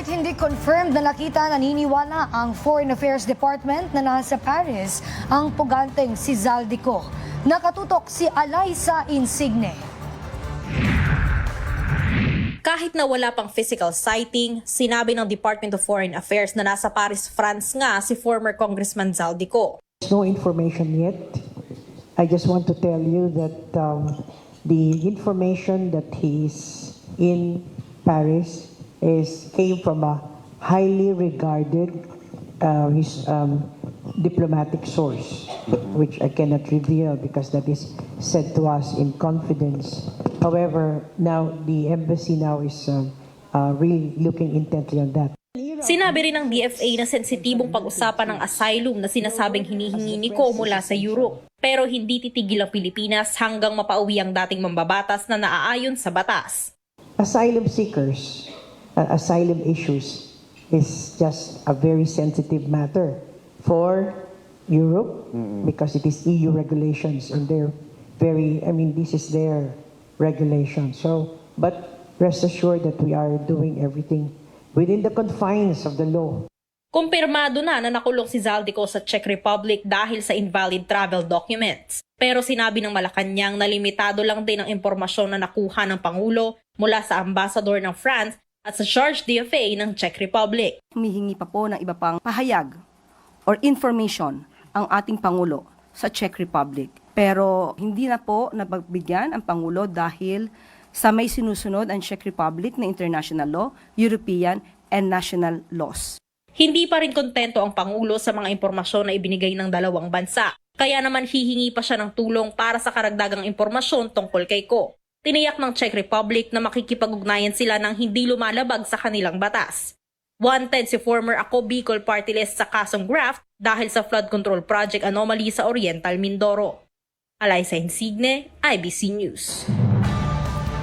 Kahit hindi confirmed na nakita, naniniwala ang Foreign Affairs Department na nasa Paris ang puganteng si Zaldico. Nakatutok si Alaysa Insigne. Kahit na wala pang physical sighting, sinabi ng Department of Foreign Affairs na nasa Paris, France nga si former Congressman Zaldico. There's no information yet. I just want to tell you that the information that he's in Paris came from a highly regarded diplomatic source, which I cannot reveal because that is said to us in confidence. However, now the embassy now is really looking intently on that. Sinabi rin ng DFA na sensitibong pag-usapan ng asylum na sinasabing hinihingi ni Ko mula sa Europe. Pero hindi titigil ang Pilipinas hanggang mapauwi ang dating mambabatas na naaayon sa batas. Asylum seekers, asylum issues is just a very sensitive matter for Europe because it is EU regulations and they're this is their regulation. So, but rest assured that we are doing everything within the confines of the law. Kumpirmado na nakulong si Zaldico sa Czech Republic dahil sa invalid travel documents. Pero sinabi ng Malacanang na limitado lang din ang impormasyon na nakuha ng Pangulo mula sa Ambassador ng France at sa Charge d'Affaires ng Czech Republic. Humihingi pa po ng iba pang pahayag or information ang ating Pangulo sa Czech Republic. Pero hindi na po napagbigyan ang Pangulo dahil sa may sinusunod ang Czech Republic na international law, European and national laws. Hindi pa rin kontento ang Pangulo sa mga impormasyon na ibinigay ng dalawang bansa. Kaya naman hihingi pa siya ng tulong para sa karagdagang impormasyon tungkol kay Ko. Tiniyak ng Czech Republic na makikipag-ugnayan sila ng hindi lumalabag sa kanilang batas. Wanted si former Ako Bicol Party List sa kasong graft dahil sa flood control project anomaly sa Oriental Mindoro. Alaysa Insigne, IBC News.